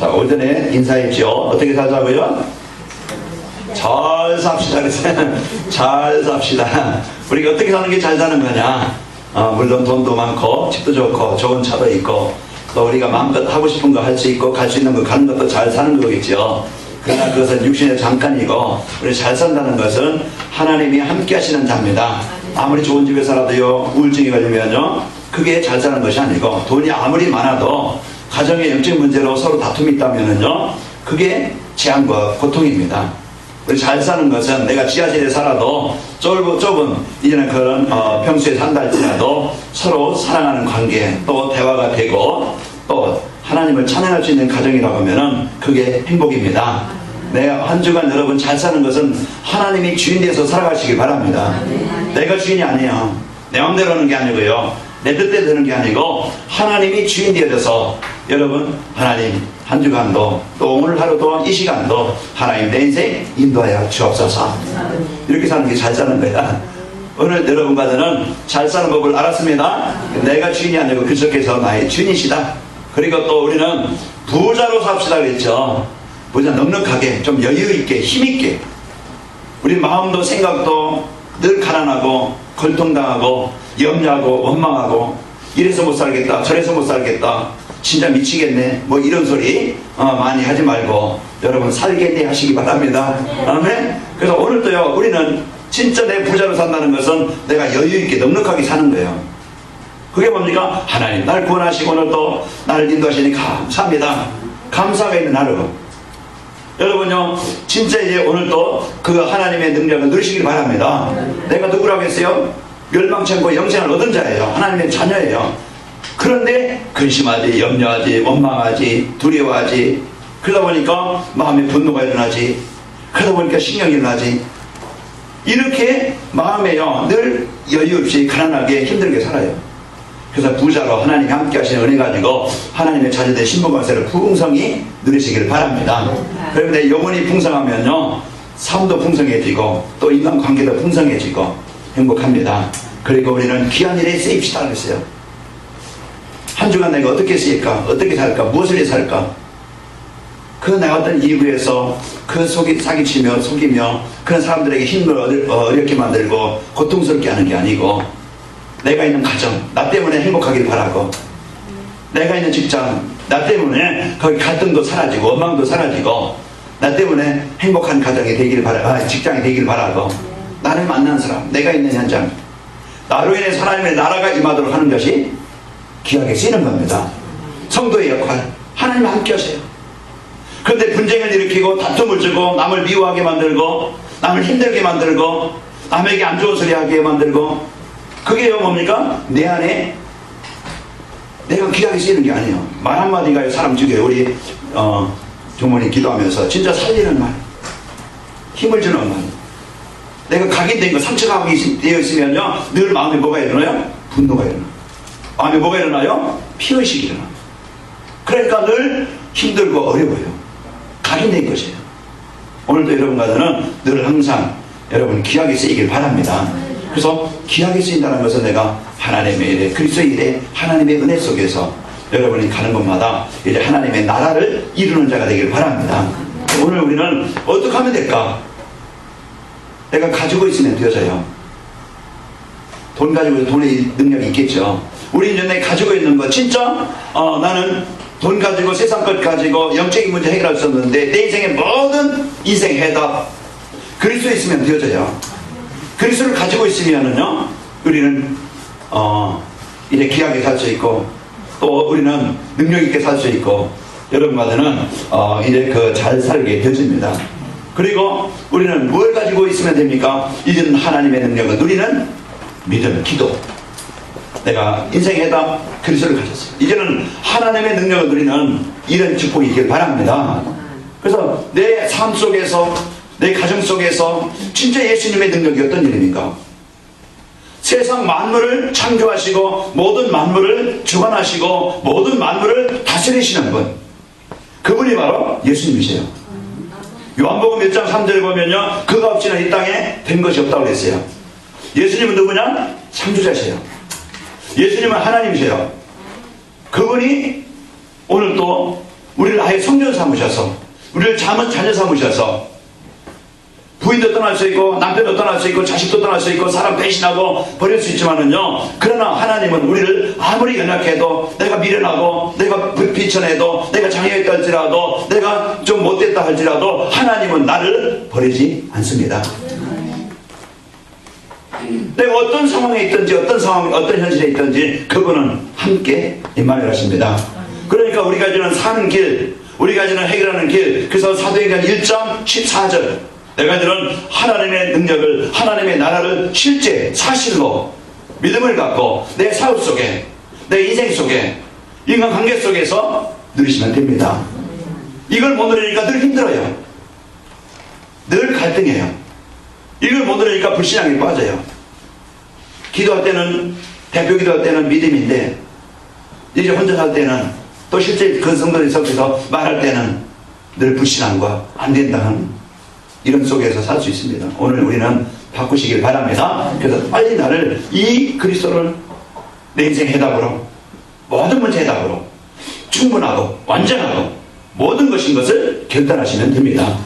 자, 오전에 인사했죠. 어떻게 살자고요? 잘 삽시다. 그랬어요. 잘 삽시다. 우리가 어떻게 사는 게 잘 사는 거냐? 물론 돈도 많고 집도 좋고 좋은 차도 있고 또 우리가 마음껏 하고 싶은 거 할 수 있고 갈 수 있는 거 가는 것도 잘 사는 거겠죠. 그러나 그것은 육신의 잠깐이고 우리 잘 산다는 것은 하나님이 함께 하시는 자입니다. 아무리 좋은 집에 살아도요, 우울증이 걸리면요, 그게 잘 사는 것이 아니고, 돈이 아무리 많아도 가정의 영적 문제로 서로 다툼이 있다면요, 그게 재앙과 고통입니다. 우리 잘 사는 것은 내가 지하실에 살아도 좁은 이제는 그런 평소에 산다 할지라도 서로 사랑하는 관계, 또 대화가 되고 또 하나님을 찬양할 수 있는 가정이라고 하면은 그게 행복입니다. 내가 한 주간 여러분 잘 사는 것은 하나님이 주인 되어서 살아가시길 바랍니다. 내가 주인이 아니에요. 내 마음대로 하는 게 아니고요, 내 뜻대로 되는 게 아니고 하나님이 주인 되어서 여러분, 하나님 한 주간도 또 오늘 하루도 이 시간도 하나님 내 인생 인도하여 주옵소서. 이렇게 사는 게 잘 사는 거야. 오늘 여러분과 저는 잘 사는 법을 알았습니다. 내가 주인이 아니고 그리스도께서 나의 주인이시다. 그리고 또 우리는 부자로 삽시다 그랬죠. 부자 넉넉하게, 좀 여유있게, 힘있게. 우리 마음도 생각도 늘 가난하고 걸통당하고 염려하고 원망하고 이래서 못 살겠다 저래서 못 살겠다 진짜 미치겠네 뭐 이런 소리 많이 하지 말고 여러분 살겠네 하시기 바랍니다. 아멘. 그래서 오늘도요, 우리는 진짜 내 부자로 산다는 것은 내가 여유있게 넉넉하게 사는 거예요. 그게 뭡니까? 하나님 날 구원하시고 오늘도 나를 인도하시니 감사합니다. 감사가 있는 하루. 여러분요, 진짜 이제 오늘도 그 하나님의 능력을 누리시길 바랍니다. 내가 누구라고 했어요? 멸망치 않고 영생을 얻은 자예요. 하나님의 자녀예요. 그런데 근심하지, 염려하지, 원망하지, 두려워하지, 그러다 보니까 마음에 분노가 일어나지, 그러다 보니까 신경이 일어나지, 이렇게 마음에요 늘 여유 없이 가난하게 힘들게 살아요. 그래서 부자로 하나님이 함께 하시는 은혜 가지고 하나님의 자녀된 신분관세를 풍성히 누리시길 바랍니다. 그러면 내 영혼이 풍성하면요, 삶도 풍성해지고 또 인간관계도 풍성해지고 행복합니다. 그리고 우리는 귀한 일에 쓰입시다 그랬어요. 한 주간 내가 어떻게 쓰일까? 어떻게 살까? 무엇을 위해 살까? 그 내가 어떤 이유에서 그 사기치며 속이며 그런 사람들에게 힘을 어렵게 만들고 고통스럽게 하는 게 아니고, 내가 있는 가정 나 때문에 행복하길 바라고, 내가 있는 직장 나 때문에 거기 갈등도 사라지고 원망도 사라지고 나 때문에 행복한 가정이 되기를 직장이 되기를 바라고, 나를 만나는 사람, 내가 있는 현장, 나로 인해 하나님의 나라가 임하도록 하는 것이 귀하게 쓰이는 겁니다. 성도의 역할, 하나님 함께 하세요. 그런데 분쟁을 일으키고 다툼을 주고 남을 미워하게 만들고 남을 힘들게 만들고 남에게 안 좋은 소리 하게 만들고, 그게 뭡니까? 내 안에 내가 귀하게 쓰이는 게 아니에요. 말 한마디가 사람 죽여요. 우리 조모님 기도하면서 진짜 살리는 말, 힘을 주는 말. 내가 각인된 거, 상처가 되어 있으면요, 늘 마음에 뭐가 일어나요? 분노가 일어나요. 마음에 뭐가 일어나요? 피의식이 일어나요. 그러니까 늘 힘들고 어려워요. 각인된 것이에요. 오늘도 여러분과 저는 늘 항상 여러분 귀하게 쓰이길 바랍니다. 그래서 귀하게 쓰인다는 것은 내가 하나님의 일에, 그리스도의 일에, 하나님의 은혜 속에서 여러분이 가는 곳마다 이제 하나님의 나라를 이루는 자가 되길 바랍니다. 오늘 우리는 어떻게 하면 될까? 내가 가지고 있으면 되어져요. 돈 가지고 돈의 능력이 있겠죠. 우리는 내가 가지고 있는 거, 진짜 나는 돈 가지고 세상 것 가지고 영적인 문제 해결할 수 없는데 내 인생의 모든 인생 해답 그리스도에 있으면 되어져요. 그리스도를 가지고 있으면은요, 우리는 이제 귀하게 살 수 있고 또 우리는 능력 있게 살 수 있고 여러분과는 이제 그 잘 살게 되어집니다. 그리고 우리는 뭘 가지고 있으면 됩니까? 이제는 하나님의 능력을 누리는 믿음, 기도. 내가 인생의 해답 그리스도를 가졌어요. 이제는 하나님의 능력을 누리는 이런 축복이 있길 바랍니다. 그래서 내 삶 속에서, 내 가정 속에서 진짜 예수님의 능력이 어떤 일입니까? 세상 만물을 창조하시고 모든 만물을 주관하시고 모든 만물을 다스리시는 분, 그분이 바로 예수님이세요. 요한복음 1장 3절에 보면요, 그가 없이는 이 땅에 된 것이 없다고 그랬어요. 예수님은 누구냐? 창조자세요. 예수님은 하나님이세요. 그분이 오늘 또 우리를 아예 성전 삼으셔서, 우리를 자녀 삼으셔서, 부인도 떠날 수 있고 남편도 떠날 수 있고 자식도 떠날 수 있고 사람 배신하고 버릴 수 있지만은요, 그러나 하나님은 우리를 아무리 연약해도, 내가 미련하고 내가 비천해도, 내가 장애했다 할지라도, 내가 좀 못됐다 할지라도 하나님은 나를 버리지 않습니다. 내가 어떤 상황에 있든지 어떤 현실에 있든지 그분은 함께 임마누엘 하십니다. 그러니까 우리가 이제는 사는 길, 우리가 이제는 해결하는 길, 그래서 사도행전 1장 14절, 내가 이제는 하나님의 능력을, 하나님의 나라를 실제 사실로 믿음을 갖고 내 사업 속에, 내 인생 속에, 인간관계 속에서 누리시면 됩니다. 이걸 못 누리니까 늘 힘들어요. 늘 갈등해요. 이걸 못 누리니까 불신앙에 빠져요. 기도할 때는, 대표 기도할 때는 믿음인데, 이제 혼자 살 때는, 또 실제 그 성도들 속에서 말할 때는 늘 불신앙과 안 된다는 이런 속에서 살 수 있습니다. 오늘 우리는 바꾸시길 바랍니다. 그래서 빨리 나를, 이 그리스도를 내 인생 해답으로, 모든 문제 해답으로 충분하고 완전하고 모든 것인 것을 결단하시면 됩니다.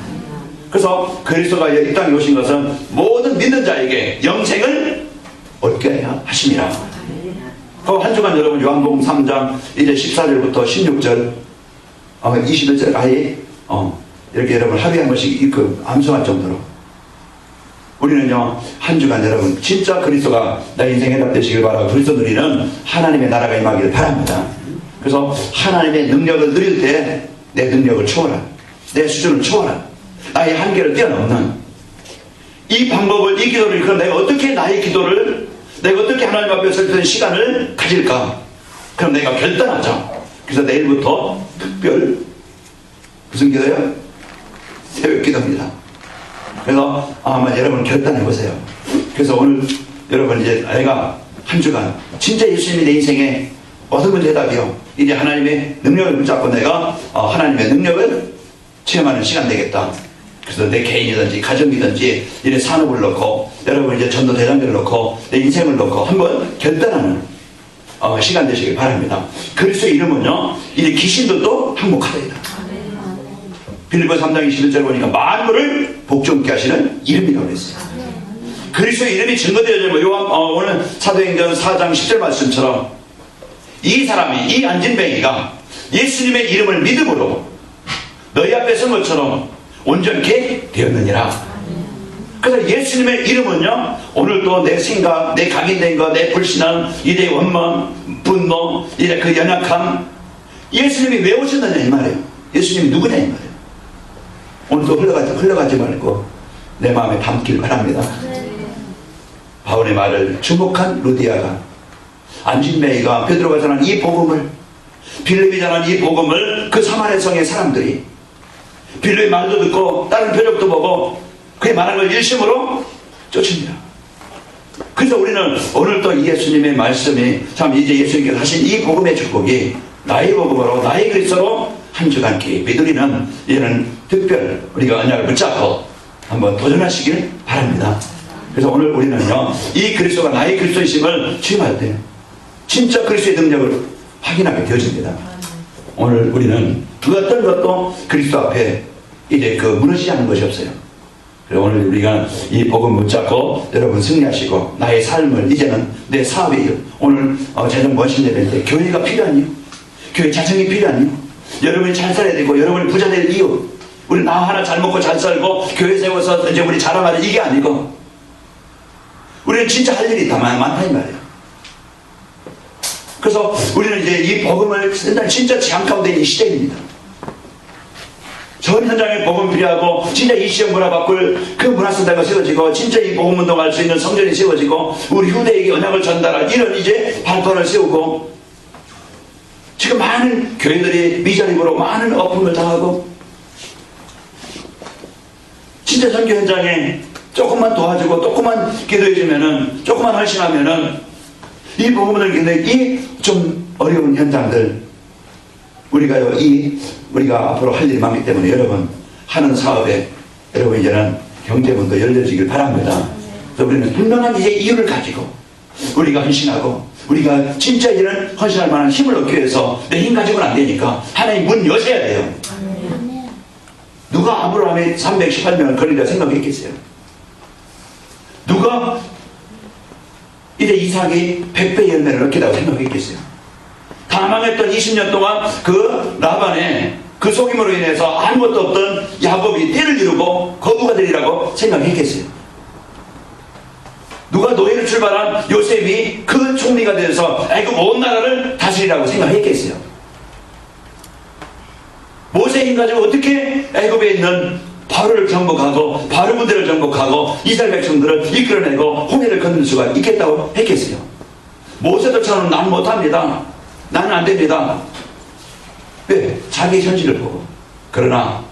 그래서 그리스도가 이 땅에 오신 것은 모든 믿는 자에게 영생을 얻게 하심이라. 한 주간 여러분 요한복음 3장 이제 14절부터 16절 21절까지 이렇게 여러분 하루에 한 번씩 암송할 정도로 우리는요, 한 주간 여러분 진짜 그리스도가 내 인생 해답 되시길 바라고 그리스도 누리는 하나님의 나라가 임하기를 바랍니다. 그래서 하나님의 능력을 누릴 때 내 능력을 초월한, 내 수준을 초월한, 나의 한계를 뛰어넘는 이 방법을, 이 기도를, 그럼 내가 어떻게 나의 기도를, 내가 어떻게 하나님 앞에 설 때 시간을 가질까? 그럼 내가 결단하자. 그래서 내일부터 특별 무슨 기도예요? 새벽 기도입니다. 그래서 아마 여러분 결단해보세요. 그래서 오늘 여러분 이제 내가 한 주간 진짜 예수님이 내 인생에 모든 문제 해답이요, 이제 하나님의 능력을 붙잡고 내가 하나님의 능력을 체험하는 시간 되겠다. 그래서 내 개인이든지 가정이든지 이런 산업을 넣고, 여러분 이제 전도 대장들을 넣고 내 인생을 넣고 한번 결단하는 시간 되시길 바랍니다. 그리스도의 이름은요, 이제 귀신들도 항복하리이다. 빌립보 3장 21절 보니까 만물을 복종케 하시는 이름이라고 그랬어요. 그리스도의 이름이 증거되어지면 오늘 사도행전 4장 10절 말씀처럼 이 사람이, 이 안진뱅이가 예수님의 이름을 믿음으로 너희 앞에 선 것처럼 온전케 되었느니라. 그래서 예수님의 이름은요, 오늘도 내 생각, 내 각인된 것, 내 불신앙, 이내 원망, 분노, 이내 그 연약함, 예수님이 왜 오셨느냐 이 말이에요. 예수님이 누구냐 이 말이에요. 오늘도 흘러가지 말고 내 마음에 담길 바랍니다. 바울의 말을 주목한 루디아가, 안진뱅이가, 베드로가 전한 이 복음을, 빌립이 전한 이 복음을 그 사마리아 성의 사람들이 빌립의 말도 듣고 다른 표적도 보고 그의 말한 걸 일심으로 쫓습니다. 그래서 우리는 오늘 또 예수님의 말씀이 참 이제 예수님께서 하신 이 복음의 축복이 나의 복음으로, 나의 그리스도로 한 주간 깊이 누리는 이런 특별 우리가 언약을 붙잡고 한번 도전하시길 바랍니다. 그래서 오늘 우리는요, 이 그리스도가 나의 그리스도이심을 체험할 때 진짜 그리스도의 능력을 확인하게 되어집니다. 오늘 우리는 그 어떤 것도 그리스도 앞에 이제 무너지지 않는 것이 없어요. 그래서 오늘 우리가 이 복음 붙잡고 여러분 승리하시고 나의 삶을, 이제는 내 사업이에요. 오늘 재정 원신 예배 때 교회가 필요하니요, 교회 자정이 필요하니요, 여러분이 잘 살아야 되고 여러분이 부자 될 이유, 우리 나 하나 잘 먹고 잘 살고 교회 세워서 이제 우리 자랑하는 이게 아니고, 우리는 진짜 할 일이 다 많다 이 말이에요. 그래서 우리는 이제 이 복음을 진짜 재앙 가운데 있는 시대입니다. 전 현장에 복음 필요하고, 진짜 이 시험 문화 바꿀 그 문화센터가 세워지고, 진짜 이 복음 운동할 수 있는 성전이 세워지고, 우리 후대에게 언약을 전달할 이런 이제 발판을 세우고, 지금 많은 교회들이 미자립으로 많은 어품을 당하고, 진짜 선교 현장에 조금만 도와주고 조금만 기도해주면은, 조금만 헌신하면은 이 복음을 근데 이 좀 어려운 현장들 우리가 앞으로 할 일이 많기 때문에 여러분 하는 사업에 여러분 이제는 경제문도 열려지길 바랍니다. 그래서 우리는 분명한 이제 이유를 가지고 우리가 헌신하고 우리가 진짜 이런 헌신할 만한 힘을 얻기 위해서 내 힘 가지고는 안 되니까 하나님 문 여셔야 돼요. 누가 아브라함의 318명을 거리라 생각했겠어요? 누가 이제 이삭이 100배 열매를 얻겠다고 생각했겠어요? 다 망했던 20년 동안 그 라반의 그 속임으로 인해서 아무것도 없던 야곱이 때를 이루고 거부가 되리라고 생각했겠어요? 누가 노예로 출발한 요셉이 그 총리가 되어서 애굽 온 나라를 다스리라고 생각했겠어요? 모세 힘 가지고 어떻게 애굽에 있는 바로를 정복하고 바로 부대를 정복하고 이스라엘 백성들을 이끌어내고 홍해를 건널 수가 있겠다고 했겠어요? 모세도처럼 난 못합니다. 나는 안 됩니다. 왜? 자기 현실을 보고. 그러나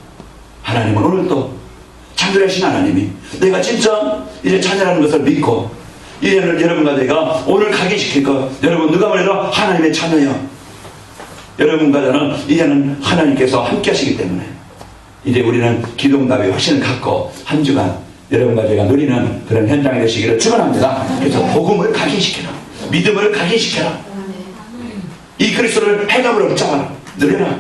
하나님은 오늘도 창조하신 하나님이 내가 진짜 이제 자녀라는 것을 믿고 이제는 여러분과 내가 오늘 각인시킬 것, 여러분 누가 뭐래도 하나님의 자녀요. 여러분과 저는 이제는 하나님께서 함께 하시기 때문에 이제 우리는 기도응답의 확신을 갖고 한 주간 여러분과 제가 누리는 그런 현장이 되시기를 축원합니다. 그래서 복음을 각인시켜라. 믿음을 각인시켜라. 이 그리스도를 해답으로 붙잡아라. 누려라.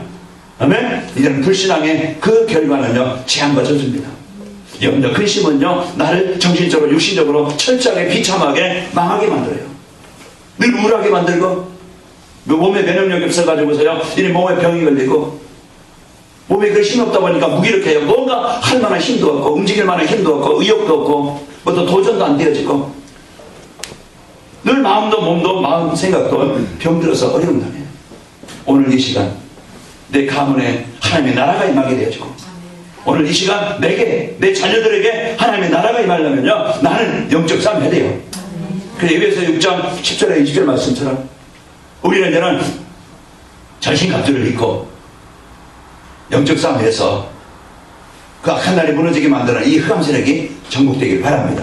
아멘? 이제는 불신앙의 그 결과는요, 재앙과 저주입니다. 염려, 근심은요, 나를 정신적으로, 육신적으로 철저하게 비참하게 망하게 만들어요. 늘 우울하게 만들고, 몸에 면역력이 없어가지고서요, 이제 몸에 병이 걸리고, 몸에 그 힘이 없다 보니까 무기력해요. 뭔가 할 만한 힘도 없고, 움직일 만한 힘도 없고, 의욕도 없고, 뭐 또 도전도 안 되어지고, 늘 마음도 몸도 마음 생각도 병들어서 어려운 당해요. 오늘 이 시간, 내 가문에 하나님의 나라가 임하게 되어지고, 오늘 이 시간 내게, 내 자녀들에게 하나님의 나라가 임하려면요, 나는 영적 싸움 해야 돼요. 그래서 에베소 6장 10절에 20절 말씀처럼 우리는 이제는 전신갑주를 입고 영적 싸움에서 그 악한 날이 무너지게 만드는 이 흑암 세력이 정복되길 바랍니다.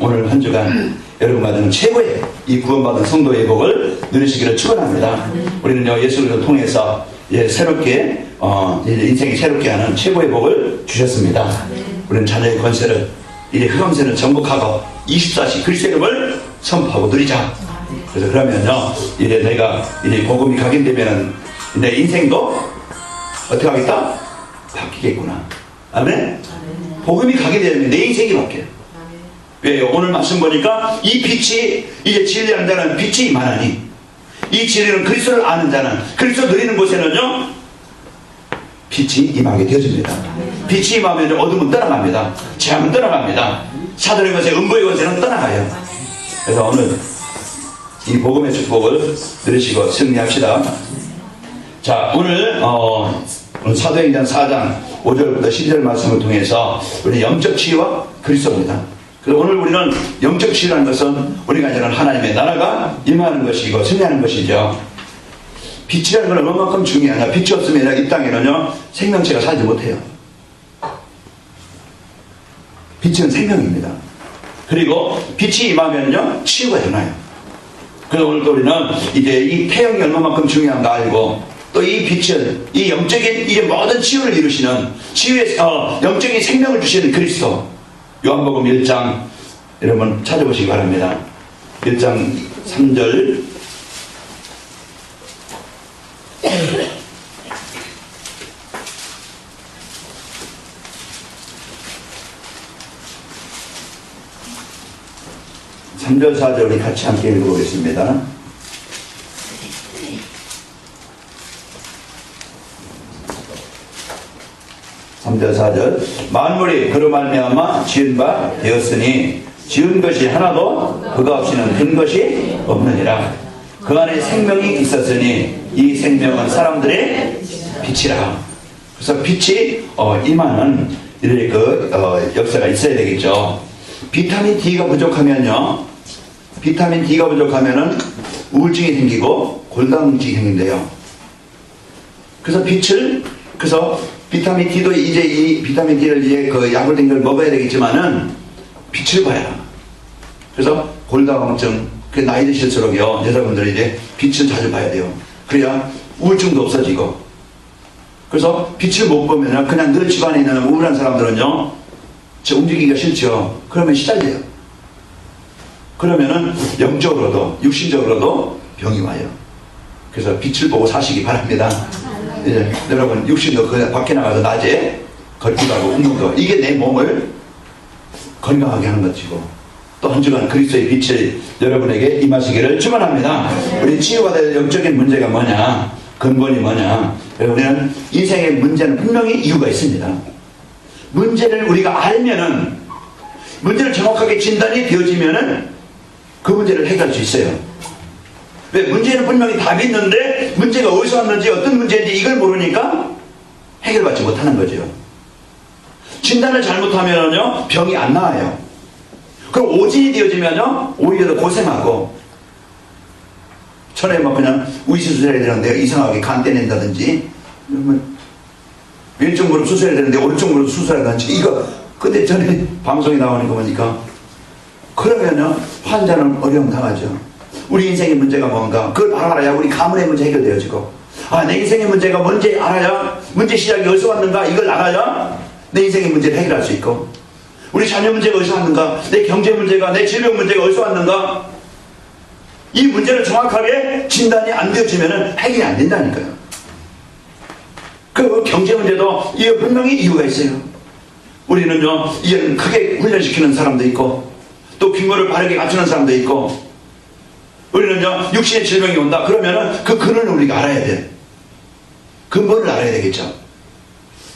오늘 한 주간 여러분과 저는 최고의 이 구원받은 성도의 복을 누리시기를 축원합니다. 우리는요, 예수를 통해서 새롭게 이제 인생이 새롭게 하는 최고의 복을 주셨습니다. 우리는 자녀의 권세를 이제 흑암세를 정복하고 24시 그리스도의 이름을 선포하고 누리자. 그래서 그러면요, 이제 내가 이제 복음이 각인되면은 내 인생도 어떻게 하겠다? 바뀌겠구나. 아멘? 복음이 각인되면 내 인생이 바뀌어요. 왜요? 오늘 말씀 보니까 이 빛이 이제 진리하는 자는 빛이 임하나니, 이 진리는 그리스도를 아는 자는, 그리스도 누리는 곳에는요, 빛이 임하게 되어집니다. 빛이 임하면 어둠은 떠나갑니다. 재앙은 떠나갑니다. 사단의 권세, 음부의 권세는 떠나가요. 그래서 오늘 이 복음의 축복을 누리시고 승리합시다. 자, 오늘 사도행전 4장 5절부터 12절 말씀을 통해서 우리 영적 치유와 그리스도입니다. 그래서 오늘 우리는 영적 치유라는 것은 우리가 이제는 하나님의 나라가 임하는 것이고 승리하는 것이죠. 빛이라는 건 얼마만큼 중요하냐. 빛이 없으면 이 땅에는요, 생명체가 살지 못해요. 빛은 생명입니다. 그리고 빛이 임하면요, 치유가 일어나요. 그래서 오늘 또 우리는 이제 이 태양이 얼마만큼 중요한가 알고, 또 이 빛은 이 영적인 이 모든 치유를 이루시는 치유의 영적인 생명을 주시는 그리스도. 요한복음 1장 여러분 찾아보시기 바랍니다. 1장 3절. 삼 절 4절 우리 같이 함께 읽어보겠습니다. (3절) 4절 만물이 그로 말미암아 지은 바 되었으니 지은 것이 하나도 그가 없이는 된 것이 없느니라. 그 안에 생명이 있었으니 이 생명은 사람들의 빛이라. 그래서 빛이 임하는 이런 역사가 있어야 되겠죠. 비타민 D가 부족하면요, 비타민 D가 부족하면은 우울증이 생기고 골다공증이 생긴대요. 그래서 그래서 비타민 D도 이제 이 비타민 D를 이제 그 약을 된 걸 먹어야 되겠지만은 빛을 봐야. 그래서 골다공증, 그 나이 드실수록요, 여러분들이 이제 빛을 자주 봐야 돼요. 그래야 우울증도 없어지고. 그래서 빛을 못 보면 그냥 늘 집안에 있는 우울한 사람들은요, 움직이기가 싫죠. 그러면 시달려요. 그러면은 영적으로도 육신적으로도 병이 와요. 그래서 빛을 보고 사시기 바랍니다. 예, 여러분 육신도 그 밖에 나가서 낮에 걷기도 하고 웃는 거, 이게 내 몸을 건강하게 하는 것이고, 또 한 주간 그리스도의 빛을 여러분에게 임하시기를 축원합니다. 우리 치유가 될 영적인 문제가 뭐냐, 근본이 뭐냐. 우리는 인생의 문제는 분명히 이유가 있습니다. 문제를 우리가 알면은, 문제를 정확하게 진단이 되어지면은 그 문제를 해결할 수 있어요. 왜? 문제는 분명히 답이 있는데 문제가 어디서 왔는지, 어떤 문제인지 이걸 모르니까 해결받지 못하는 거죠. 진단을 잘못하면요 병이 안 나아요. 그럼 오진이 되어지면요 오히려 더 고생하고, 전에 막 그냥 우이수 수술해야 되는데 이상하게 간 떼낸다든지, 왼쪽 무릎 수술해야 되는데 오른쪽 무릎 수술해야되는지, 이거 근데 전에 방송에 나오는 거 보니까, 그러면요 환자는 어려움 당하죠. 우리 인생의 문제가 뭔가 그걸 바로 알아야 우리 가문의 문제 해결되어지고, 아, 내 인생의 문제가 뭔지 알아야, 문제 시작이 어디서 왔는가 이걸 알아야 내 인생의 문제를 해결할 수 있고, 우리 자녀 문제가 어디서 왔는가, 내 경제 문제가, 내 질병 문제가 어디서 왔는가, 이 문제를 정확하게 진단이 안 되어지면 해결이 안 된다니까요. 그 경제 문제도 이게 분명히 이유가 있어요. 우리는요 이제는 크게 훈련시키는 사람도 있고, 또 빈거를 바르게 갖추는 사람도 있고, 우리는요 육신의 질병이 온다 그러면은 그 근원을 우리가 알아야 돼. 근본을 알아야 되겠죠.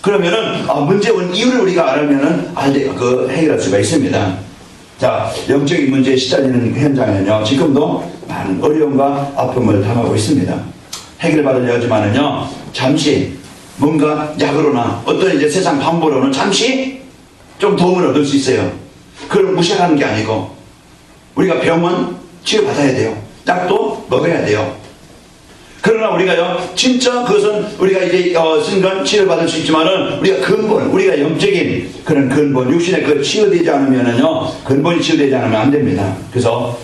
그러면은 문제 온 이유를 우리가 알면은 그 해결할 수가 있습니다. 자, 영적인 문제에 시달리는 현장에는요 지금도 많은 어려움과 아픔을 당하고 있습니다. 해결받으려 하지만은요 잠시 뭔가 약으로나 어떤 이제 세상 방법으로는 잠시 좀 도움을 얻을 수 있어요. 그걸 무시하는 게 아니고, 우리가 병은 치료받아야 돼요. 약도 먹어야 돼요. 그러나 우리가요 진짜 그것은 우리가 이제 순간 치료받을 수 있지만은, 우리가 근본, 우리가 영적인 그런 근본, 육신의 그 치유되지 않으면은요 근본이 치유되지 않으면 안 됩니다. 그래서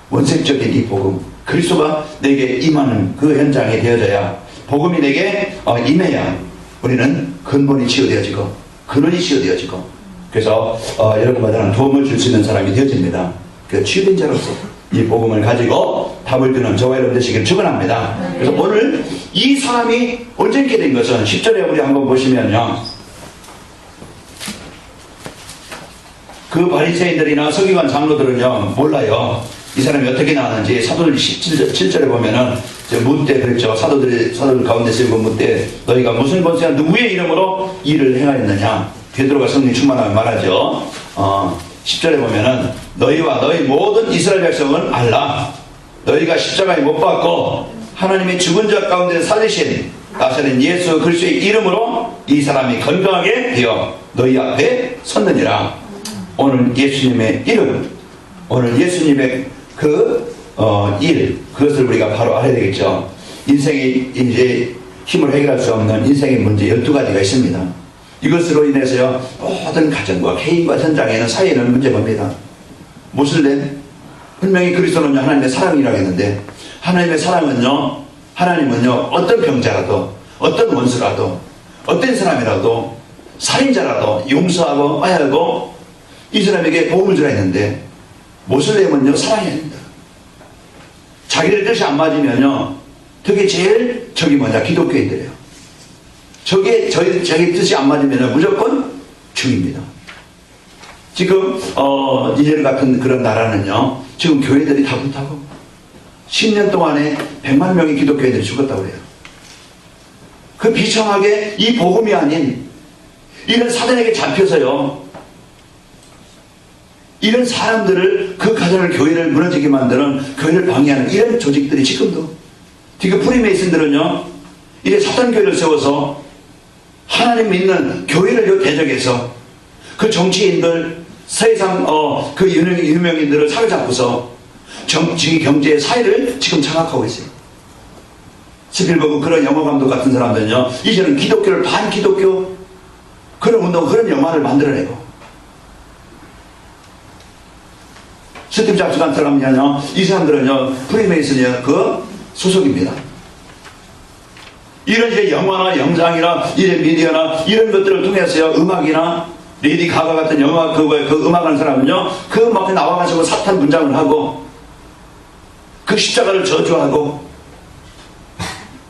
원색적인 이 복음, 그리스도가 내게 임하는 그 현장이 되어져야, 복음이 내게 임해야 우리는 근본이 치유되어지고 근원이 치유되어지고, 그래서 여러분마다는 도움을 줄 수 있는 사람이 되어집니다. 그 치유된 자로서 이 복음을 가지고 답을 주는 저와 여러분 되시기를 축원합니다. 그래서 오늘 이 사람이 언제 있게 된 것은 10절에 우리 한번 보시면요, 그 바리새인들이나 서기관 장로들은요 몰라요. 이 사람이 어떻게 나왔는지. 사도들 17절에 보면은 묻되 그랬죠. 사도들 가운데 쓰고 묻되 너희가 무슨 권세와 누구의 이름으로 일을 행하였느냐. 베드로가 성령 충만하면 말하죠. 10절에 보면은 너희와 너희 모든 이스라엘 백성은 알라. 너희가 십자가에 못 박고 하나님의 죽은 자 가운데 살리신 나사렛 예수 그리스도의 이름으로 이 사람이 건강하게 되어 너희 앞에 섰느니라. 오늘 예수님의 이름, 오늘 예수님의 그것을 우리가 바로 알아야 되겠죠. 인생의 이제 힘을 해결할 수 없는 인생의 문제 12가지가 있습니다. 이것으로 인해서요 모든 가정과 개인과 현장에는 사회에는 문제가 옵니다. 무엇을 내? 분명히 그리스도는요 하나님의 사랑이라고 했는데, 하나님의 사랑은요, 하나님은요 어떤 병자라도, 어떤 원수라도, 어떤 사람이라도, 살인자라도 용서하고 아야하고 이 사람에게 도움을 주라 했는데, 모슬렘은요 사랑이 아닙니다. 자기들 뜻이 안 맞으면요, 그게 제일 적이 뭐냐, 기독교인들이에요. 자기 뜻이 안 맞으면 무조건 죽입니다. 지금 이스라엘 같은 그런 나라는요 지금 교회들이 다 불타고 10년 동안에 100만 명의 기독교인들이 죽었다고 그래요. 그 비참하게 이 복음이 아닌 이런 사단에게 잡혀서요, 이런 사람들을, 그 가정을, 교회를 무너지게 만드는, 교회를 방해하는 이런 조직들이 지금 프리메이슨들은요 이제 사단 교회를 세워서 하나님 믿는 교회를 대적해서 그 정치인들, 세상 그 유명인들을 사로잡고서 정치, 경제, 사회를 지금 장악하고 있어요. 스필버그 그런 영화 감독 같은 사람들은요 이제는 기독교를 반기독교 그런 운동, 그런 영화를 만들어내고, 스티브 잡스 같은 사람은요 이 사람들은요 프리메이슨의 그 소속입니다. 이런 이제 영화나 영상이나 이런 미디어나 이런 것들을 통해서요, 음악이나 레이디 가가 같은 그 음악하는 사람은요, 그 음악에 나와가지고 사탄 분장을 하고, 그 십자가를 저주하고,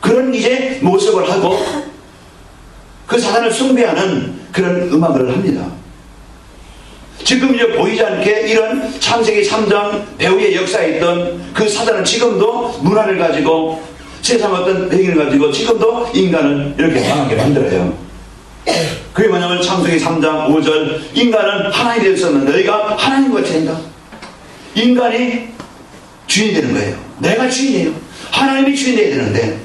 그런 이제 모습을 하고, 그 사탄을 숭배하는 그런 음악을 합니다. 지금 이제 보이지 않게 이런 창세기 3장 배후의 역사에 있던 그 사단은 지금도 문화를 가지고 세상 어떤 배경을 가지고 지금도 인간을 이렇게 망하게 만들어요. 그게 뭐냐면 창세기 3장 5절 인간은 하나님이 되었었는데 너희가 하나님과 된다. 인간이 주인이 되는 거예요. 내가 주인이에요. 하나님이 주인이 돼야 되는데,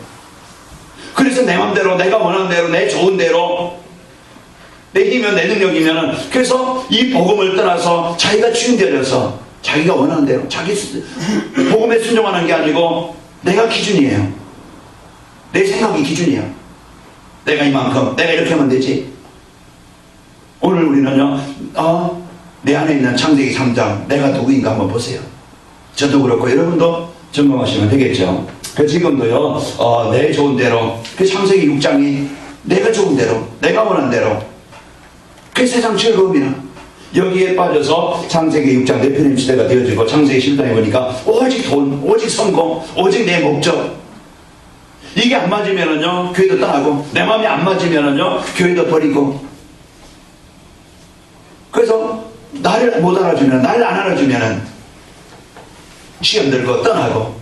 그래서 내 맘대로 내가 원하는 대로 내 좋은 대로 내 힘이면 내 능력이면, 그래서 이 복음을 떠나서 자기가 주인 되어서 자기가 원하는 대로 자기 복음에 순종하는 게 아니고 내가 기준이에요. 내 생각이 기준이야. 내가 이만큼, 내가 이렇게 하면 되지. 오늘 우리는요, 내 안에 있는 창세기 3장 내가 누구인가 한번 보세요. 저도 그렇고 여러분도 점검하시면 되겠죠. 그 지금도요, 내 좋은 대로, 그 창세기 6장이 내가 좋은 대로, 내가 원하는 대로, 그 세상 즐거움이나 여기에 빠져서 창세기 6장 내 편의 시대가 되어지고, 창세기 10장에 보니까 오직 돈, 오직 성공, 오직 내 목적, 이게 안 맞으면은요 교회도 떠나고, 내 마음이 안 맞으면은요 교회도 버리고, 그래서 나를 못 알아주면, 나를 안 알아주면은 시험 들고 떠나고,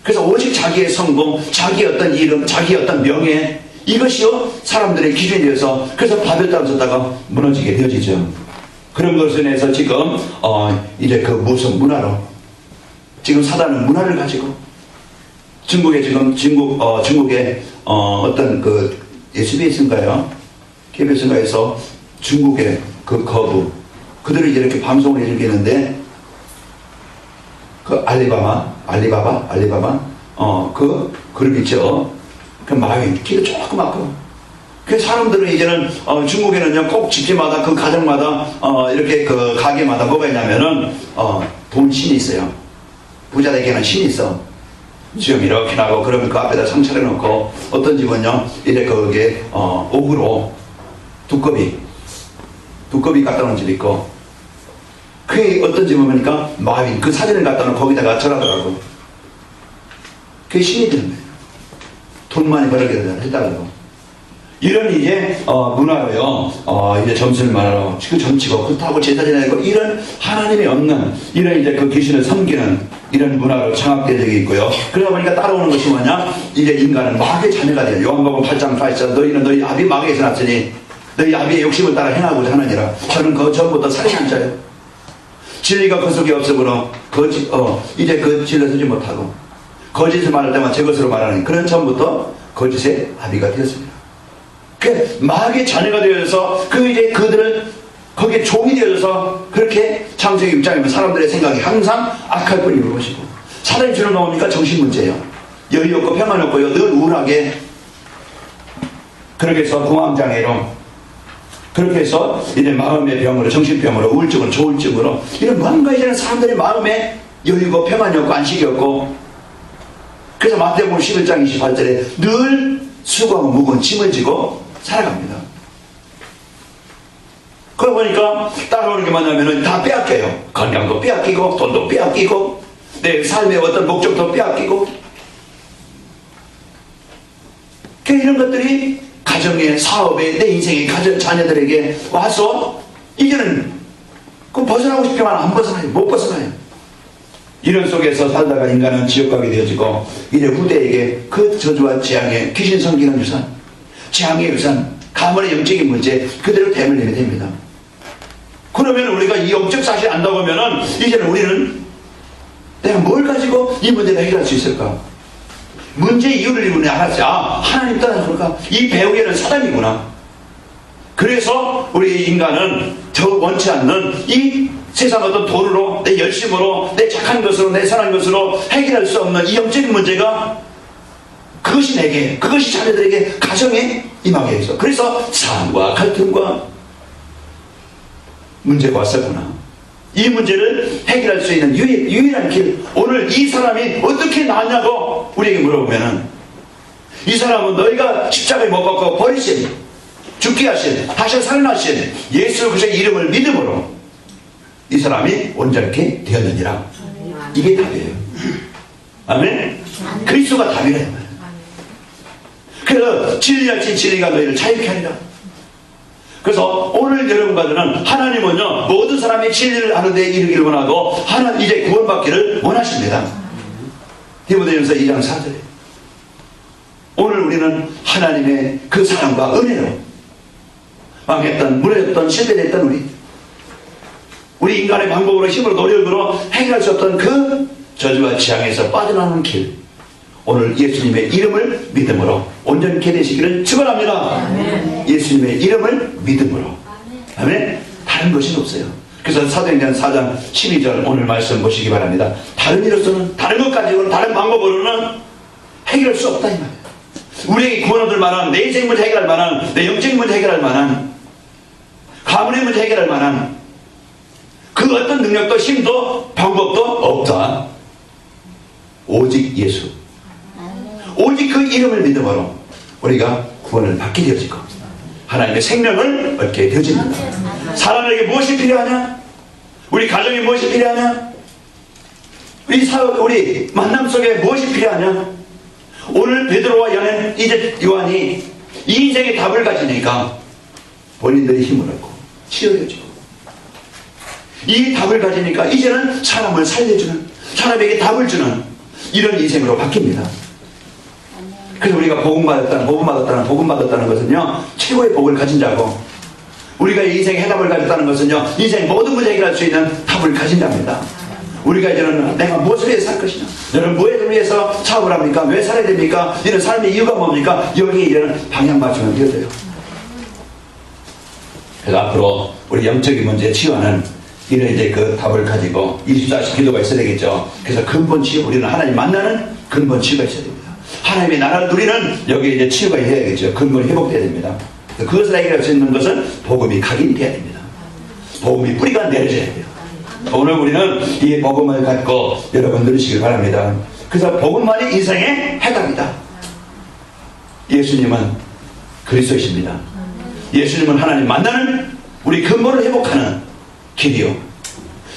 그래서 오직 자기의 성공, 자기의 어떤 이름, 자기의 어떤 명예, 이것이요 사람들의 기준이 되어서, 그래서 밥에 떨어졌다가 무너지게 되어지죠. 그런 것에 대해서 지금 이제 그 무슨 문화로, 지금 사단은 문화를 가지고 중국에 지금 중국의 어떤 그 SBS인가요? KBS인가에서 중국의 그 거부, 그들이 이렇게 방송을 해주겠는데, 그 알리바바 그 그룹 있죠. 그 마윈 키가 조그맣고, 그 사람들은 이제는 중국에는요 꼭 집집마다 그 가정마다 이렇게 그 가게마다 뭐가 있냐면은 돈 신이 있어요. 부자에게는 신이 있어. 지금 이렇게 나고, 그러면 그 앞에다 상차려 놓고, 어떤 집은요 이제 거기에 옥으로 두꺼비 갖다 놓은 집 있고, 그 어떤 집은 보니까 마윈 그 사진을 갖다 놓고 거기다가 절하더라고. 그게 신이 되는 거예요. 돈 많이 벌게 해달라고. 이런 이제 문화로요 이제 점수를 말하러 그 점치고 그렇다고 제사 지내고, 이런 하나님이 없는 이런 이제 그 귀신을 섬기는 이런 문화로 장악되어 있고요. 그러다 보니까 따라오는 것이 뭐냐, 이제 인간은 마귀의 자녀가 돼요. 요한복음 8장 8절 너희는 너희 아비 마귀에서 났으니 너희 아비의 욕심을 따라 행하고자 하느니라. 저는 그 전부터 살인한 자예요. 진리가 그 속에 없으므로 이제 그 진리를 쓰지 못하고 거짓을 말할 때만 제 것으로 말하는 그런 전부터 거짓의 아비가 되었습니다. 그 마귀의 자녀가 되어서 그 이제 그들은 거기에 종이 되어서, 그렇게 창세기 6장이면 사람들의 생각이 항상 악할 뿐인 것이고, 사단이 주는 거 뭡니까? 정신 문제예요. 여유 없고 평안 없고요, 늘 우울하게, 그렇게 해서 공황장애로, 그렇게 해서 이제 마음의 병으로, 정신병으로, 우울증으로, 조울증으로, 이런 뭔가 이제는 사람들의 마음에 여유고 평안이 없고 안식이 없고, 그래서 마태복음 11장 28절에 늘 수고하고 무거운 짐을 지고 살아갑니다. 그러고 보니까 따라오는 게 뭐냐면은 다 빼앗겨요. 건강도 빼앗기고, 돈도 빼앗기고, 내 삶의 어떤 목적도 빼앗기고, 이런 것들이 가정에, 사업에, 내 인생의 자녀들에게 와서 이제는 그 벗어나고 싶지만 안 벗어나요. 못 벗어나요. 이런 속에서 살다가 인간은 지옥 가게 되어지고, 이제 후대에게 그 저주와 재앙의 귀신 섬기는 유산, 재앙의 유산, 가문의 영적인 문제 그대로 대물림이 됩니다. 그러면 우리가 이 영적 사실을 안다고 하면은 이제는 우리는 내가 뭘 가지고 이 문제를 해결할 수 있을까? 문제의 이유를 우리는 알았어요. 하나님 떠나서 그럴까? 이 배후에는 사단이구나. 그래서 우리 인간은 저 원치 않는 이 세상 어떤 돈으로, 내 열심으로, 내 착한 것으로, 내 선한 것으로 해결할 수 없는 이 영적인 문제가, 그것이 내게, 그것이 자녀들에게 가정에 임하게 해서, 그래서 싸움과 갈등과 문제가 왔었구나. 이 문제를 해결할 수 있는 유일한 길, 오늘 이 사람이 어떻게 나왔냐고 우리에게 물어보면은, 이 사람은 너희가 십자가에 못 박고 버리심, 죽게 하신, 다시 살아나신 예수 그리스도의 이름을 믿음으로 이 사람이 온전케 되었느니라. 이게 답이에요. 아멘. 그리스도가 답이라 이 말이에요. 그래서 진리할지 진리가 너희를 자유케 하리라. 그래서 오늘 여러분과는 하나님은요 모든 사람이 진리를 아는 데 이르기를 원하고 하나님 이제 구원받기를 원하십니다. 디모데전서 2장 4절에 오늘 우리는 하나님의 그 사랑과 은혜로 망했던, 무너졌던, 실패됐던 우리 인간의 방법으로 힘으로 노력으로 해결할 수 없던 그 저주와 재앙에서 빠져나오는 길, 오늘 예수님의 이름을 믿음으로 온전케 되시기를 축원합니다. 아멘. 예수님의 이름을 믿음으로. 아멘. 다른 것이 없어요. 그래서 사도행전 4장 12절 오늘 말씀 보시기 바랍니다. 다른 이로서는, 다른 것 가지고는, 다른 방법으로는 해결할 수 없다 이 말이에요. 우리에게 구원 얻을 만한, 내 인생 문제 해결할 만한, 내 영적인 문제 해결할 만한, 가문의 문제 해결할 만한 그 어떤 능력도 힘도 방법도 없다. 오직 예수, 오직 그 이름을 믿음으로 우리가 구원을 받게 되어지고 하나님의 생명을 얻게 되어집니다. 사람에게 무엇이 필요하냐? 우리 가정에 무엇이 필요하냐? 우리 만남 속에 무엇이 필요하냐? 오늘 베드로와 요한이 이 인생의 답을 가지니까 본인들이 힘을 얻고 치유해지고, 이 답을 가지니까 이제는 사람을 살려주는, 사람에게 답을 주는 이런 인생으로 바뀝니다. 그래서 우리가 복음 받았다는 것은요 최고의 복을 가진 자고, 우리가 인생의 해답을 가졌다는 것은요 인생 모든 문제 해결할 수 있는 답을 가진 자입니다. 우리가 이제는 내가 무엇을 위해서 살 것이냐, 너는 무엇을 위해서 사업을 합니까, 왜 살아야 됩니까, 너는 삶의 이유가 뭡니까, 여기에 이제는 방향 맞추면 되어져요. 그래서 앞으로 우리 영적인 문제 치유하는 이런 이제 그 답을 가지고 24시 기도가 있어야 되겠죠. 그래서 근본 치유, 우리는 하나님 만나는 근본 치유가 있어야 됩니다. 하나님의 나라를 누리는 여기에 이제 치유가 해야겠죠. 근본이 회복돼야 됩니다. 그것을 해결할 수 있는 것은 복음이 각인돼야 됩니다. 복음이 뿌리가 내려져야 돼요. 오늘 우리는 이 복음을 갖고 여러분 누리시길 바랍니다. 그래서 복음만이 인생의 해답이다. 예수님은 그리스도이십니다. 예수님은 하나님 만나는 우리 근본을 회복하는 길이요.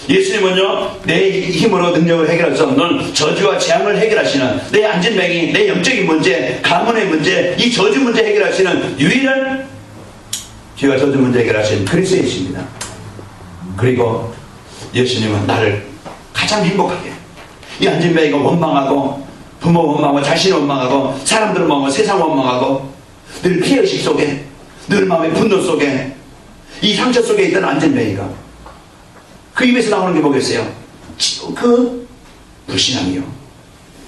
예수님은요 내 힘으로 능력을 해결할 수 없는 저주와 재앙을 해결하시는, 내 안진뱅이, 내 영적인 문제, 가문의 문제, 이 저주 문제 해결하시는 유일한 죄와 저주 문제 해결하시는 그리스도이십니다. 그리고 예수님은 나를 가장 행복하게, 이 안진뱅이가 원망하고 부모 원망하고 자신 원망하고 사람들 원망하고 세상 원망하고 늘 피해의식 속에, 늘 마음의 분노 속에, 이 상처 속에 있던 안진뱅이가 그 입에서 나오는 게 뭐겠어요? 그 불신앙이요.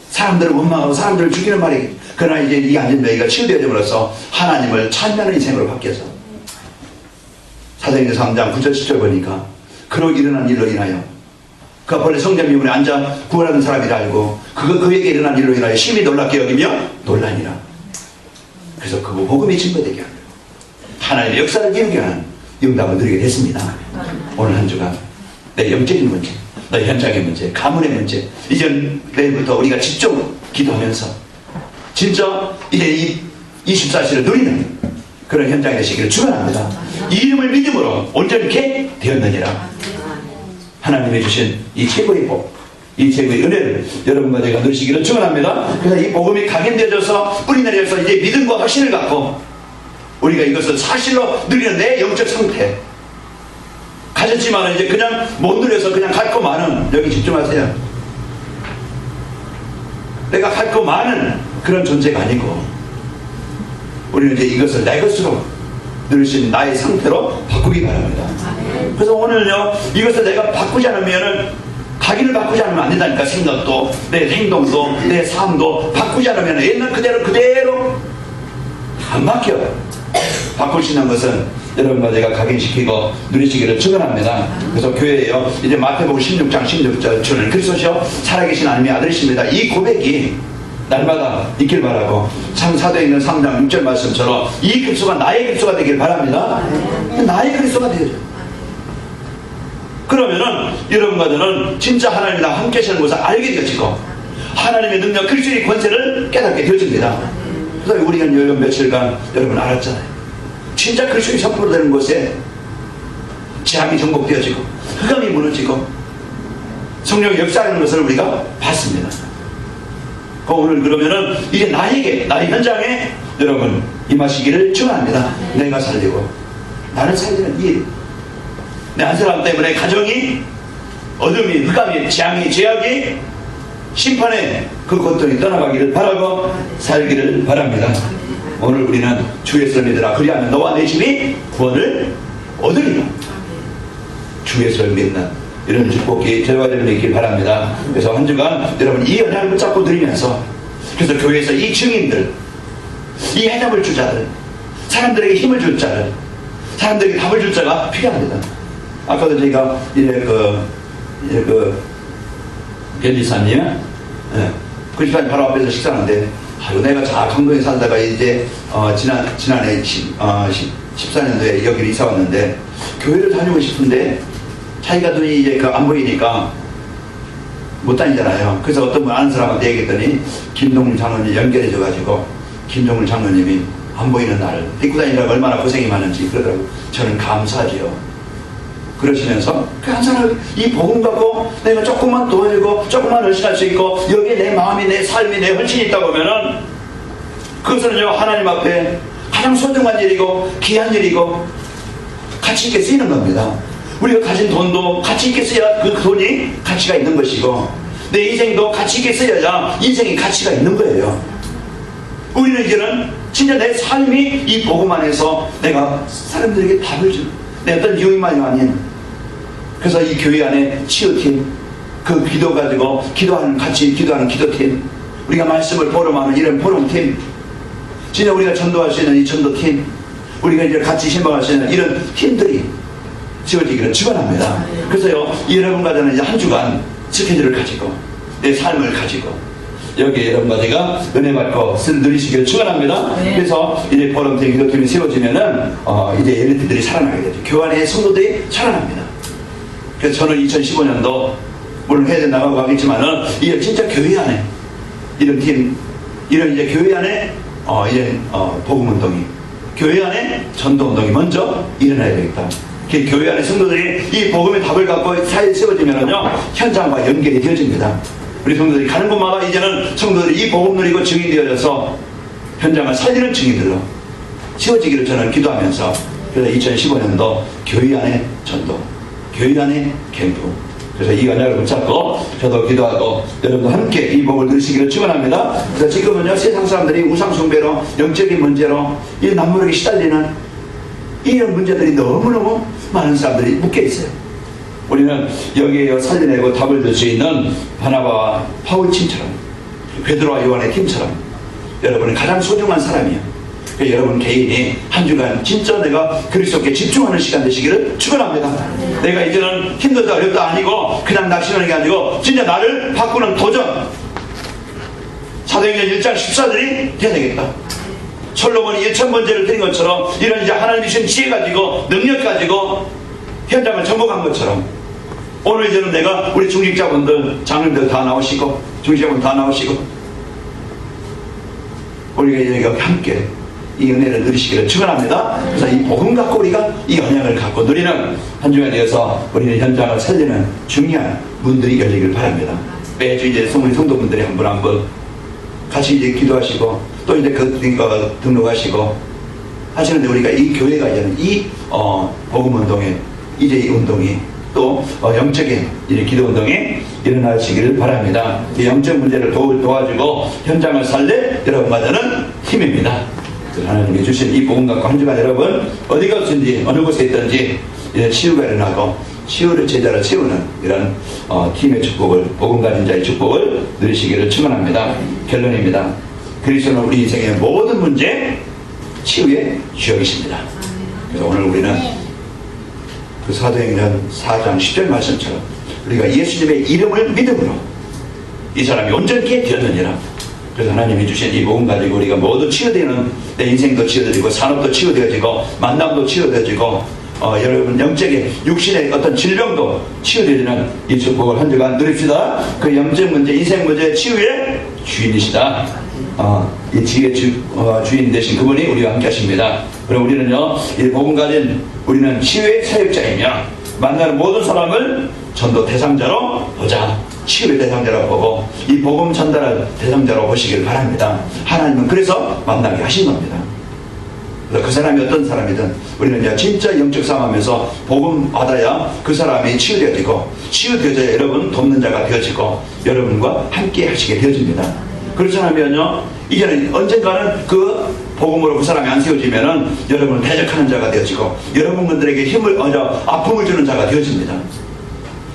사람들을 원망하고 사람들을 죽이는 말이. 그러나 이제 이 안진뱅이가 치유되어짐으로써 하나님을 찬양하는 인생으로 바뀌어서 사도행전 3장 9절 10절 보니까 그로 일어난 일로 인하여 그가 본래 성전미문에 앉아 구원하는 사람이라 알고 그에게 일어난 일로 인하여 심히 놀랍게 여기며 놀라니라. 그래서 그 복음이 증거되게 하고 하나님의 역사를 이루게 하는 응답을 누리게 됐습니다. 오늘 한 주간 내 영적인 문제, 내 현장의 문제, 가문의 문제, 이제 내일부터 우리가 집중 기도하면서 진짜 이제 이 24시를 누리는 그런 현장이 되시기를 축원합니다. 이 이름을 믿음으로 온전케 되었느니라. 하나님이 주신 이 최고의 복, 이 최고의 은혜를 여러분과 제가 누리시기를 축원합니다. 그래서 이 복음이 각인되어져서 뿌리 내려서 이제 믿음과 확신을 갖고 우리가 이것을 사실로 누리는 내 영적 상태, 가졌지만 이제 그냥 못 누려서 그냥 갖고 많은, 여기 집중하세요. 내가 갖고 많은 그런 존재가 아니고 우리는 이제 이것을 내 것으로 누릴 수 있는 나의 상태로 바꾸기 바랍니다. 그래서 오늘요 이것을 내가 바꾸지 않으면은, 각인을 바꾸지 않으면 안 된다니까. 생각도, 내 행동도, 내 삶도 바꾸지 않으면 옛날 그대로 안 바뀌어요. 바꿀 수 있는 것은 여러분과 제가 각인시키고 누리시기를 축원합니다. 그래서 교회에요 이제 마태복음 16장 16절 주는 그리스도시요 살아계신 하나님의 아들이십니다. 이 고백이 날마다 있길 바라고, 참 사도행전 3장 6절 말씀처럼 이 그리스도가 나의 그리스도가 되길 바랍니다. 나의 그리스도가 되어져요. 그러면은 여러분과 저는 진짜 하나님이랑 함께 하시는 것을 알게 되어지고 하나님의 능력, 그리스도의 권세를 깨닫게 되어집니다. 그래서 우리가 며칠간 여러분 알았잖아요. 진짜 그리스도의 성도로 되는 곳에 재앙이 정복되어지고 흑암이 무너지고 성령의 역사하는 것을 우리가 봤습니다. 오늘 그러면은 이게 나에게, 나의 현장에 여러분 임하시기를 축원합니다. 내가 살리고 나를 살리는 일, 내 한 사람 때문에 가정이 어둠이, 흑암이, 재앙이, 죄악이, 심판의 그 고통이 떠나가기를 바라고 살기를 바랍니다. 오늘 우리는 주 예수를 믿으라 그리하면 너와 내 집이 구원을 얻으리라. 주 예수를 믿는 이런 축복이 저와 여러분이 있길 바랍니다. 그래서 한 주간 여러분 이 언약을 붙잡고 드리면서, 그래서 교회에서 이 증인들, 이 해답을 줄 자들, 사람들에게 힘을 줄 자들, 사람들에게 답을 줄 자가 필요합니다. 아까도 저희가 변지사님, 그 집사님 바로 앞에서 식사하는데, 내가 강동에 살다가 이제 지난해 14년도에 여기를 이사 왔는데 교회를 다니고 싶은데 자기가 돈이 이제 안 보이니까 못 다니잖아요. 그래서 어떤 분 아는 사람한테 얘기했더니 김동률 장로님 연결해줘가지고 김동률 장로님이 안 보이는 나를 데리고 다니느라고 얼마나 고생이 많은지 그러더라고요. 저는 감사하지요. 그러시면서 그 한 사람 이 복음 갖고 내가 조금만 도와주고 조금만 헌신할 수 있고 여기에 내 마음이, 내 삶이, 내 헌신이 있다고 하면은 그것은요 하나님 앞에 가장 소중한 일이고 귀한 일이고 가치 있게 쓰이는 겁니다. 우리가 가진 돈도 가치 있게 써야 그 돈이 가치가 있는 것이고 내 인생도 가치 있게 쓰여야 인생이 가치가 있는 거예요. 우리는 이제는 진짜 내 삶이 이 복음 안에서 내가 사람들에게 답을 주는 내 어떤 유의만이 아닌, 그래서 이 교회 안에 치유팀, 그 기도 가지고 기도하는, 같이 기도하는 기도팀, 우리가 말씀을 포럼하는 이런 포럼팀, 진짜 우리가 전도할 수 있는 이 전도팀, 우리가 이제 같이 신방할 수 있는 이런 팀들이 지어지기를 축원합니다. 그래서요 여러분과 저는 이제 한 주간 스케줄을 가지고 내 삶을 가지고 여기에 여러분과 제가 은혜 받고 누리시기를 축원합니다. 네. 그래서 이제 포럼팀 기도팀이 세워지면은 이제 엘리트들이 살아나게 되죠. 교회 안에 성도들이 살아납니다. 그래서 저는 2015년도 물론 해외에 나가고 가겠지만은 이게 진짜 교회 안에 이런 팀, 이런 이제 교회 안에 이제 복음 운동이, 교회 안에 전도 운동이 먼저 일어나야 되겠다. 교회 안에 성도들이 이 복음의 답을 갖고 사회에 세워지면은요 현장과 연결이 되어집니다. 우리 성도들이 가는 곳마다 이제는 성도들이 이 복음 누리고 증인 되어져서 현장을 살리는 증인들로 세워지기를 저는 기도하면서, 그래서 2015년도 교회 안에 전도, 교회 안에 캠프, 그래서 이 언약을 붙잡고 저도 기도하고 여러분도 함께 이 복을 누리시기를 축원합니다. 그래서 지금은요 세상 사람들이 우상 숭배로, 영적인 문제로 이 남무르게 시달리는 이런 문제들이 너무너무 많은 사람들이 묶여 있어요. 우리는 여기에 살려내고 답을 줄 수 있는 바나바와 바울 팀처럼, 베드로와 요한의 팀처럼 여러분은 가장 소중한 사람이에요. 여러분 개인이 한 주간 진짜 내가 그리스도께 집중하는 시간 되시기를 축원합니다. 내가 이제는 힘들다 어렵다 아니고 그냥 낙심하는 게 아니고 진짜 나를 바꾸는 도전, 사도행전 1장 14절이 돼야 되겠다. 솔로몬이 1000번째를 드린 것처럼 이런 이제 하나님이 주신 지혜 가지고 능력 가지고 현장을 정복한 것처럼 오늘 이제는 내가 우리 중직자분들, 장님들 다 나오시고 중직자분 다 나오시고 우리가 여기 함께 이 은혜를 누리시기를 축원합니다. 그래서 이 복음 갖고 우리가 이 언약을 갖고 누리는 한 주간에 이어서 우리는 현장을 살리는 중요한 문들이 열리길 바랍니다. 매주 이제 성도분들이 한 분 한 분 같이 이제 기도하시고 또 이제 등록하시고 하시는데, 우리가 이 교회가 이제는 이 복음 운동에 이제 이 운동이 또 영적인 기도 운동에 일어나시기를 바랍니다. 이 영적 문제를 도와주고 현장을 살릴 여러분과 저는 힘입니다. 하나님이 주신 이 복음 갖고 한 주간 여러분 어디 갔든지 어느 곳에 있든지 치유가 일어나고 치유를 제자로 채우는 이런 팀의 축복을, 복음 가진 자의 축복을 누리시기를 축원합니다. 결론입니다. 그리스도는 우리 인생의 모든 문제 치유의 주역이십니다. 그래서 오늘 우리는 그 사도행전 4장 10절 말씀처럼 우리가 예수님의 이름을 믿음으로 이 사람이 온전케 되었느니라. 그래서 하나님이 주신 이 복음 가지고 우리가 모두 치유되는, 내 인생도 치유되어지고 산업도 치유되어지고 만남도 치유되어지고 여러분 영적인 육신의 어떤 질병도 치유되어지는 이 축복을 한 주간 누립시다. 그 영적 문제, 인생 문제 치유의 주인이시다. 이 지혜의 주인 되신 그분이 우리와 함께 하십니다. 그럼 우리는요, 이 복음 가진 우리는 치유의 사역자이며 만나는 모든 사람을 전도 대상자로 보자. 치유의 대상자로 보고 이 복음 전달할 대상자로 보시길 바랍니다. 하나님은 그래서 만나게 하신 겁니다. 그래서 그 사람이 어떤 사람이든 우리는 이제 진짜 영적 싸움하면서 복음 받아야 그 사람이 치유되어지고, 치유되어져야 여러분 돕는 자가 되어지고 여러분과 함께 하시게 되어집니다. 그렇지 않으면요, 이제는 언젠가는 그 복음으로 그 사람이 안 세워지면은 여러분을 대적하는 자가 되어지고 여러분들에게 아픔을 주는 자가 되어집니다.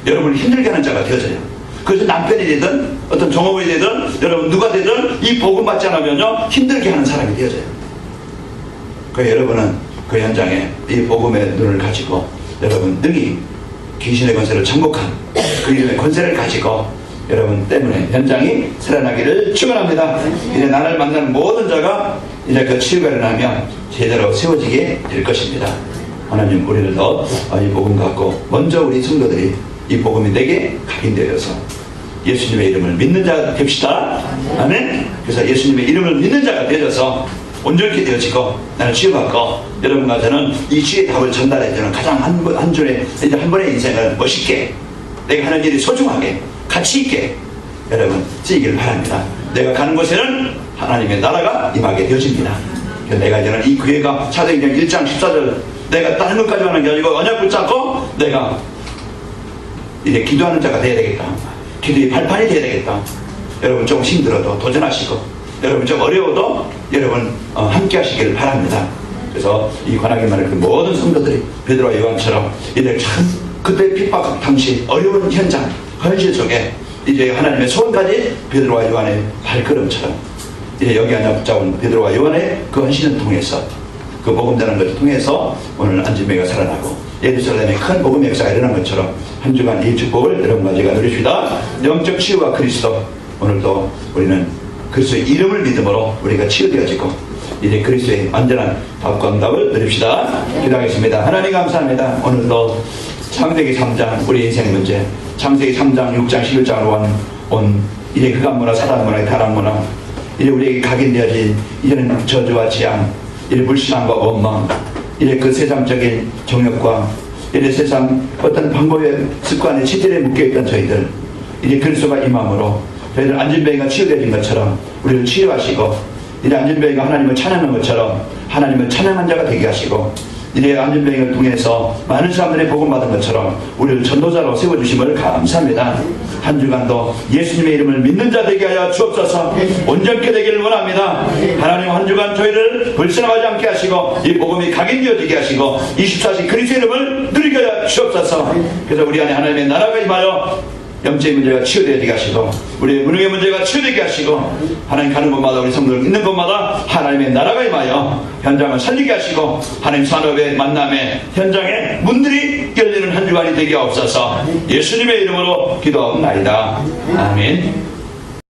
여러분을 힘들게 하는 자가 되어져요. 그래서 남편이 되든 어떤 종업원이 되든 여러분 누가 되든 이 복음 받지 않으면요, 힘들게 하는 사람이 되어져요. 그 여러분은 그 현장에 이 복음의 눈을 가지고 여러분 능히 귀신의 권세를 정복한 그 이름의 권세를 가지고 여러분 때문에 현장이 살아나기를 축원합니다. 이제 나를 만나는 모든 자가 이제 그 치유가 일어나면 제대로 세워지게 될 것입니다. 하나님, 우리들도 이 복음 갖고 먼저 우리 성도들이 이 복음이 내게 각인되어서 예수님의 이름을 믿는 자가 됩시다. 아멘. 그래서 예수님의 이름을 믿는 자가 되어서 온전히 되어지고 나는 치유받고 여러분과 저는 이 치유의 답을 전달해주는 가장 한 줄의 이제 한 번의 인생을 멋있게, 내가 하는 일이 소중하게 가치 있게 여러분 쓰이기를 바랍니다. 내가 가는 곳에는 하나님의 나라가 임하게 되어집니다. 내가 이제는 이 교회가 사도행전 1장 14절 내가 다른 것까지 하는 게 아니고 언약 붙잡고 내가 이제 기도하는 자가 되어야 되겠다. 기도의 발판이 되어야 되겠다. 여러분 조금 힘들어도 도전하시고 여러분 좀 어려워도 여러분 함께 하시길 바랍니다. 그래서 이 관하게 말할 그 모든 성도들이 베드로와 요한처럼 이제 참 그때 핍박 당시 어려운 현장 현실 속에 이제 하나님의 소원까지 베드로와 요한의 발걸음처럼 이제 여기 앉아 붙잡은 베드로와 요한의 그 헌신을 통해서 그 복음 전하는 것을 통해서 오늘 안진뱅이가 살아나고 예루살렘에 큰 복음의 역사가 일어난 것처럼 한 주간 이 축복을 여러분과 제가 누립시다. 영적 치유와 그리스도, 오늘도 우리는 그리스도의 이름을 믿음으로 우리가 치유되어지고 이제 그리스도의 완전한 답과 응답을 누립시다. 기도하겠습니다. 하나님 감사합니다. 오늘도 창세기 3장 우리 인생 문제, 창세기 3장 6장 11장으로 온 이제 흑암문화 사단문화 타락문화 이제 우리에게 각인되어진 이제는 저주와 지향, 이제 불신앙과 원망, 이제 그 세상적인 정욕과 이제 세상 어떤 방법의 습관에 치질에 묶여있던 저희들 이제 그리스도가 임함으로 저희들 안진뱅이가 치유되는 것처럼 우리를 치유하시고 이제 안진뱅이가 하나님을 찬양하는 것처럼 하나님을 찬양한 자가 되게 하시고 이제 안진뱅이를 통해서 많은 사람들이 복음받은 것처럼 우리를 전도자로 세워주심을 감사합니다. 한 주간도 예수님의 이름을 믿는 자 되게 하여 주옵소서. 온전케 되기를 원합니다. 하나님 한 주간 저희를 불쌍하지 않게 하시고 이 복음이 각인되어지게 하시고 24시 그리스도의 이름을 누리게 하여 주옵소서. 그래서 우리 안에 하나님의 나라가 임하여 영적인 문제가 치유되게 하시고 우리의 무능의 문제가 치유되게 하시고 하나님 가는 곳마다 우리 성도들 있는 곳마다 하나님의 나라가 임하여 현장을 살리게 하시고 하나님 산업의 만남의 현장에 문들이 열리는 한 주간이 되게 하옵소서. 예수님의 이름으로 기도하옵나이다. 아멘.